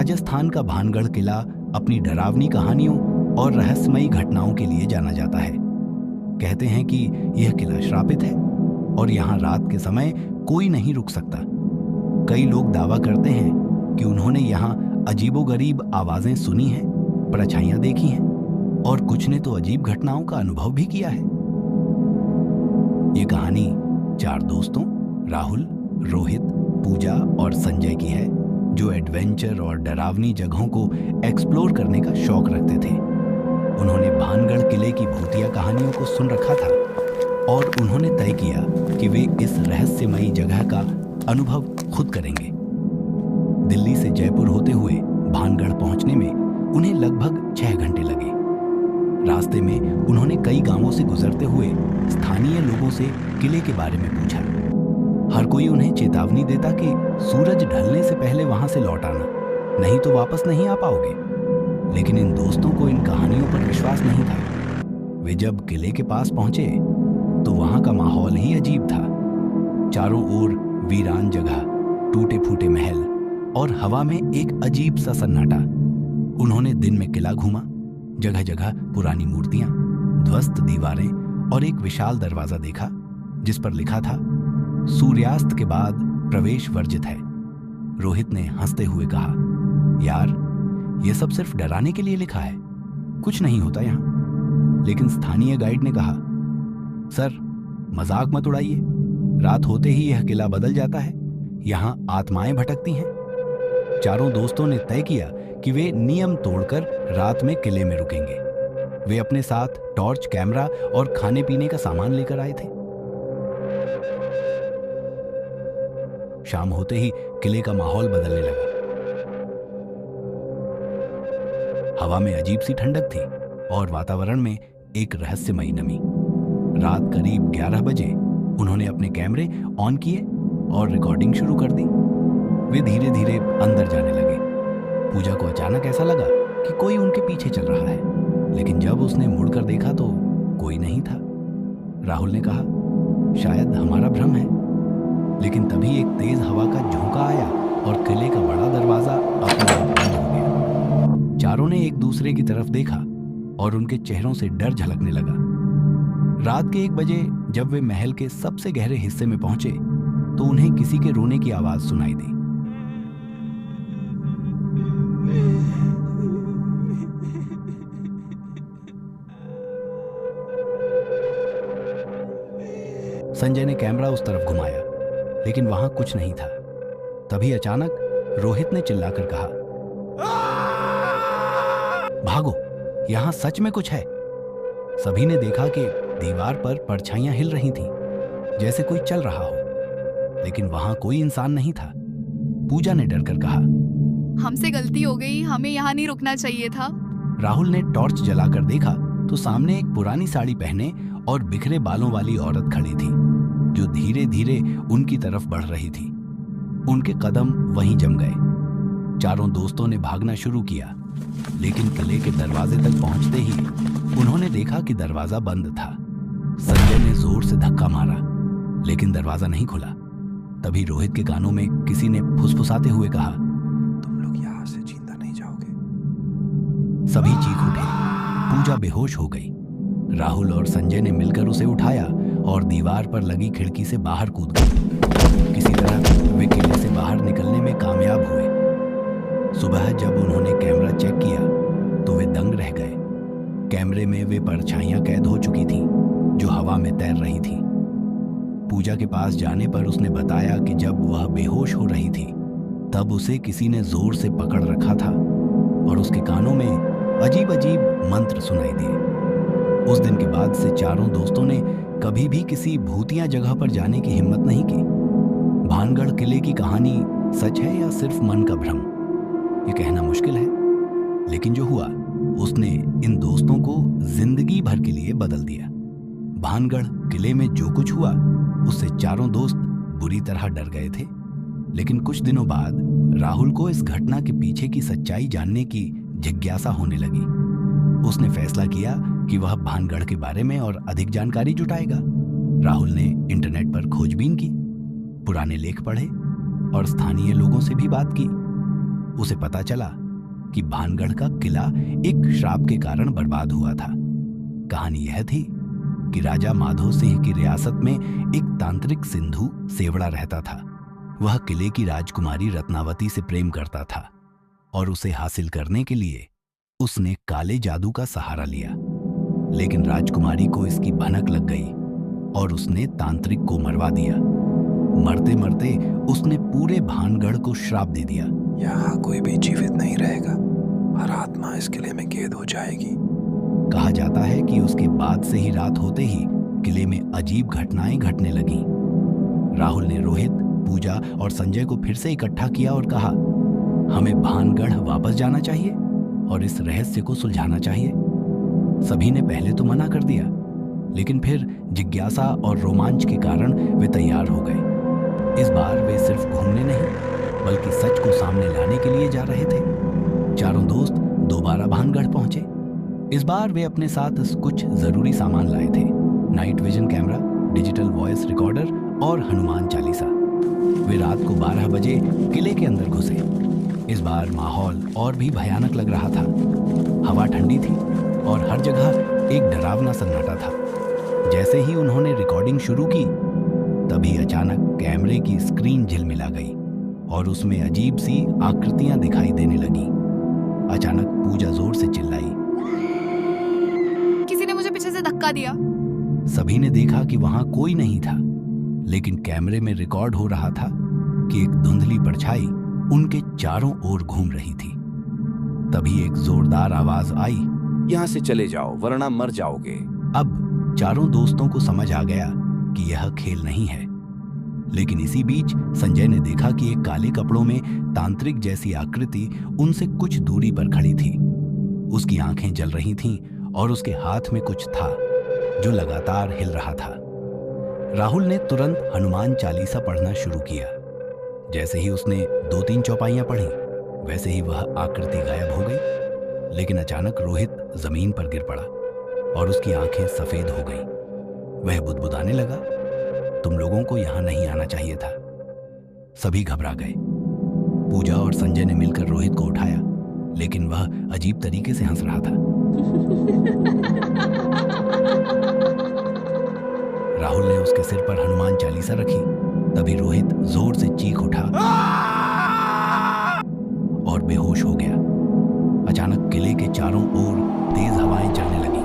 राजस्थान का भानगढ़ किला अपनी डरावनी कहानियों और रहस्यमयी घटनाओं के लिए जाना जाता है। कहते हैं कि यह किला श्रापित है और यहाँ रात के समय कोई नहीं रुक सकता। कई लोग दावा करते हैं कि उन्होंने यहाँ अजीबोगरीब आवाजें सुनी हैं, परछाइयां देखी हैं और कुछ ने तो अजीब घटनाओं का अनुभव भी किया है। ये कहानी 4 दोस्तों राहुल, रोहित, पूजा और संजय की है, जो एडवेंचर और डरावनी जगहों को एक्सप्लोर करने का शौक रखते थे। उन्होंने भानगढ़ किले की भूतिया कहानियों को सुन रखा था और उन्होंने तय किया कि वे इस रहस्यमयी जगह का अनुभव खुद करेंगे। दिल्ली से जयपुर होते हुए भानगढ़ पहुंचने में उन्हें लगभग 6 घंटे लगे। रास्ते में उन्होंने कई गांवों से गुजरते हुए स्थानीय लोगों से किले के बारे में पूछा। हर कोई उन्हें चेतावनी देता कि सूरज ढलने से पहले वहां से लौट आना, नहीं तो वापस नहीं आ पाओगे। लेकिन इन दोस्तों को इन कहानियों पर विश्वास नहीं था। वे जब किले के पास पहुंचे तो वहां का माहौल ही अजीब था। चारों ओर वीरान जगह, टूटे फूटे महल और हवा में एक अजीब सा सन्नाटा। उन्होंने दिन में किला घूमा, जगह जगह पुरानी मूर्तियां, ध्वस्त दीवारें और एक विशाल दरवाजा देखा जिस पर लिखा था सूर्यास्त के बाद प्रवेश वर्जित है। रोहित ने हंसते हुए कहा, यार ये सब सिर्फ डराने के लिए लिखा है, कुछ नहीं होता यहाँ। लेकिन स्थानीय गाइड ने कहा, सर मजाक मत उड़ाइए, रात होते ही यह किला बदल जाता है, यहाँ आत्माएं भटकती हैं। चारों दोस्तों ने तय किया कि वे नियम तोड़कर रात में किले में रुकेंगे। वे अपने साथ टॉर्च, कैमरा और खाने पीने का सामान लेकर आए थे। शाम होते ही किले का माहौल बदलने लगा। हवा में अजीब सी ठंडक थी और वातावरण में एक रहस्यमयी नमी। रात करीब 11 बजे उन्होंने अपने कैमरे ऑन किए और रिकॉर्डिंग शुरू कर दी। वे धीरे धीरे अंदर जाने लगे। पूजा को अचानक ऐसा लगा कि कोई उनके पीछे चल रहा है, लेकिन जब उसने मुड़कर देखा तो कोई नहीं था। राहुल ने कहा, शायद हमारा भ्रम है। लेकिन तभी एक तेज हवा का झोंका आया और किले का बड़ा दरवाजा अपने आप बंद हो गया। चारों ने एक दूसरे की तरफ देखा और उनके चेहरों से डर झलकने लगा। रात के 1 बजे जब वे महल के सबसे गहरे हिस्से में पहुंचे तो उन्हें किसी के रोने की आवाज सुनाई दी। संजय ने कैमरा उस तरफ घुमाया, लेकिन वहां कुछ नहीं था। तभी अचानक रोहित ने चिल्लाकर कहा, भागो, यहां सच में कुछ है। सभी ने देखा कि दीवार पर परछाइयां हिल रही थीं, जैसे कोई चल रहा हो, लेकिन वहां कोई इंसान नहीं था। पूजा ने डरकर कहा, हमसे गलती हो गई, हमें यहाँ नहीं रुकना चाहिए था। राहुल ने टॉर्च जलाकर देखा तो सामने एक पुरानी साड़ी पहने और बिखरे बालों वाली औरत खड़ी थी, जो धीरे धीरे उनकी तरफ बढ़ रही थी। उनके कदम वहीं जम गए। चारों दोस्तों ने भागना शुरू किया, लेकिन किले के दरवाजे तक पहुंचते ही उन्होंने देखा कि दरवाजा बंद था। संजय ने जोर से धक्का मारा, लेकिन दरवाजा नहीं खुला। तभी रोहित के कानों में किसी ने फुसफुसाते हुए कहा, तुम लोग यहां से जिंदा नहीं जाओगे। सभी चीख उठे। पूजा बेहोश हो गई। राहुल और संजय ने मिलकर उसे उठाया और दीवार पर लगी खिड़की से बाहर कूद गए। किसी तरह वे किले से बाहर निकलने में कामयाब हुए। सुबह जब उन्होंने कैमरा चेक किया तो वे दंग रह गए। कैमरे में वे परछाइयां कैद हो चुकी थीं, जो हवा में तैर रही थीं। पूजा के पास जाने पर उसने बताया कि जब वह बेहोश हो रही थी तब उसे किसी ने जोर से पकड़ रखा था और उसके कानों में अजीब अजीब मंत्र सुनाई दिए। उस दिन के बाद से चारों दोस्तों ने कभी भी किसी भूतिया जगह पर जाने की हिम्मत नहीं की। भानगढ़ किले की कहानी सच है या सिर्फ मन का भ्रम, ये कहना मुश्किल है, लेकिन जो हुआ उसने इन दोस्तों को जिंदगी भर के लिए बदल दिया। भानगढ़ किले में जो कुछ हुआ उससे चारों दोस्त बुरी तरह डर गए थे। लेकिन कुछ दिनों बाद राहुल को इस घटना के पीछे की सच्चाई जानने की जिज्ञासा होने लगी। उसने फैसला किया कि वह भानगढ़ के बारे में और अधिक जानकारी जुटाएगा। राहुल ने इंटरनेट पर खोजबीन की, पुराने लेख पढ़े और स्थानीय लोगों से भी बात की। उसे पता चला कि भानगढ़ का किला एक श्राप के कारण बर्बाद हुआ था। कहानी यह थी कि राजा माधो सिंह की रियासत में एक तांत्रिक सिंधु सेवड़ा रहता था। वह किले की राजकुमारी रत्नावती से प्रेम करता था और उसे हासिल करने के लिए उसने काले जादू का सहारा लिया। लेकिन राजकुमारी को इसकी भनक लग गई और उसने तांत्रिक को मरवा दिया। मरते मरते उसने पूरे भानगढ़ को श्राप दे दिया। यहाँ कोई भी जीवित नहीं रहेगा, हर आत्मा इस किले में कैद हो जाएगी। कहा जाता है कि उसके बाद से ही रात होते ही किले में अजीब घटनाएं घटने लगीं। राहुल ने रोहित, पूजा और संजय को फिर से इकट्ठा किया और कहा, हमें भानगढ़ वापस जाना चाहिए और इस रहस्य को सुलझाना चाहिए। सभी ने पहले तो मना कर दिया, लेकिन फिर जिज्ञासा और रोमांच के कारण वे तैयार हो गए। इस बार वे सिर्फ घूमने नहीं बल्कि सच को सामने लाने के लिए जा रहे थे। चारों दोस्त दोबारा भानगढ़ पहुंचे। इस बार वे अपने साथ कुछ जरूरी सामान लाए थे। Night vision camera, digital voice recorder और हनुमान चालीसा। वे रात को 12 बजे किले के अंदर घुसे। इस बार माहौल और भी भयानक लग रहा था। हवा ठंडी थी और हर जगह एक डरावना सन्नाटा था। जैसे ही उन्होंने रिकॉर्डिंग शुरू की, तभी अचानक कैमरे की स्क्रीन झिलमिला गई और उसमें अजीब सी आकृतियां दिखाई देने लगी। अचानक पूजा जोर से चिल्लाई, किसी ने मुझे पीछे से धक्का दिया। सभी ने देखा कि वहां कोई नहीं था, लेकिन कैमरे में रिकॉर्ड हो रहा था कि एक धुंधली परछाई उनके चारों ओर घूम रही थी। तभी एक जोरदार आवाज आई, यहाँ से चले जाओ वरना मर जाओगे। अब चारों दोस्तों को समझ आ गया कि यह खेल नहीं है। लेकिन इसी बीच संजय ने देखा कि एक काले कपड़ों में तांत्रिक जैसी आकृति उनसे कुछ दूरी पर खड़ी थी। उसकी आंखें जल रही थीं और उसके हाथ में कुछ था जो लगातार हिल रहा था। राहुल ने तुरंत हनुमान चालीसा पढ़ना शुरू किया। जैसे ही उसने 2-3 चौपाइयां पढ़ी, वैसे ही वह आकृति गायब हो गई। लेकिन अचानक रोहित जमीन पर गिर पड़ा और उसकी आंखें सफेद हो गईं। वह बुदबुदाने लगा, तुम लोगों को यहां नहीं आना चाहिए था। सभी घबरा गए। पूजा और संजय ने मिलकर रोहित को उठाया, लेकिन वह अजीब तरीके से हंस रहा था। राहुल ने उसके सिर पर हनुमान चालीसा रखी। तभी रोहित जोर से चीख उठा और बेहोश हो गया। अचानक किले के चारों ओर तेज हवाएं चलने लगी।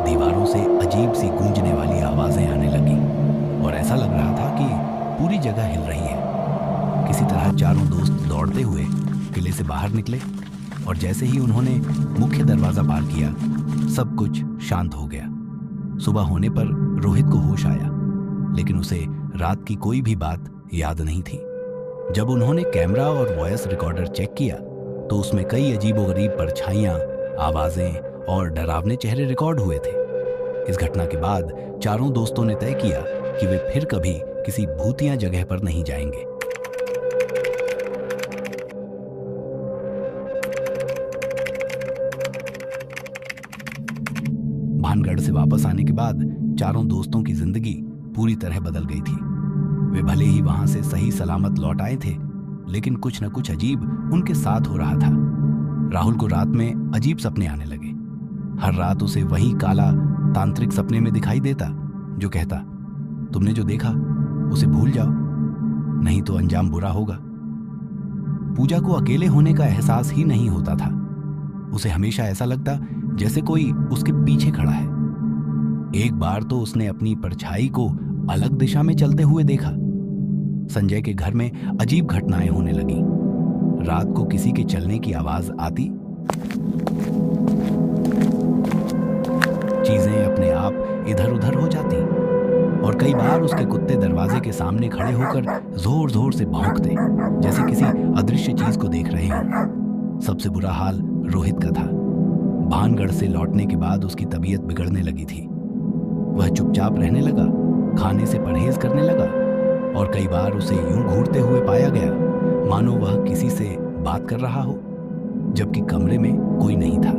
दीवारों से अजीब सी गूंजने वाली आवाजें आने लगी और ऐसा लग रहा था कि पूरी जगह हिल रही है। किसी तरह चारों दोस्त दौड़ते हुए किले से बाहर निकले और जैसे ही उन्होंने मुख्य दरवाजा पार किया, सब कुछ शांत हो गया। सुबह होने पर रोहित को होश आया, लेकिन उसे रात की कोई भी बात याद नहीं थी। जब उन्होंने कैमरा और वॉइस रिकॉर्डर चेक किया तो उसमें कई अजीबोगरीब परछाइयां, आवाजें और डरावने चेहरे रिकॉर्ड हुए थे। इस घटना के बाद चारों दोस्तों ने तय किया कि वे फिर कभी किसी भूतिया जगह पर नहीं जाएंगे। भानगढ़ से वापस आने के बाद चारों दोस्तों की जिंदगी पूरी तरह बदल गई थी। वे भले ही वहां से सही सलामत लौट आए थे, लेकिन कुछ न कुछ अजीब उनके साथ हो रहा था। राहुल को रात में अजीब सपने आने लगे। हर रात उसे वही काला तांत्रिक सपने में दिखाई देता जो कहता, तुमने जो देखा उसे भूल जाओ, नहीं तो अंजाम बुरा होगा। पूजा को अकेले होने का एहसास ही नहीं होता था। उसे हमेशा ऐसा लगता जैसे कोई उसके पीछे खड़ा है। एक बार तो उसने अपनी परछाई को अलग दिशा में चलते हुए देखा। संजय के घर में अजीब घटनाएं होने लगी। रात को किसी के चलने की आवाज आती, चीजें अपने आप इधर उधर हो जाती और कई बार उसके कुत्ते दरवाजे के सामने खड़े होकर जोर जोर से भौंकते, जैसे किसी अदृश्य चीज को देख रहे हों। सबसे बुरा हाल रोहित का था। भानगढ़ से लौटने के बाद उसकी तबीयत बिगड़ने लगी थी। वह चुपचाप रहने लगा, खाने से परहेज करने लगा और कई बार उसे यूं घूरते हुए पाया गया मानो वह किसी से बात कर रहा हो, जबकि कमरे में कोई नहीं था।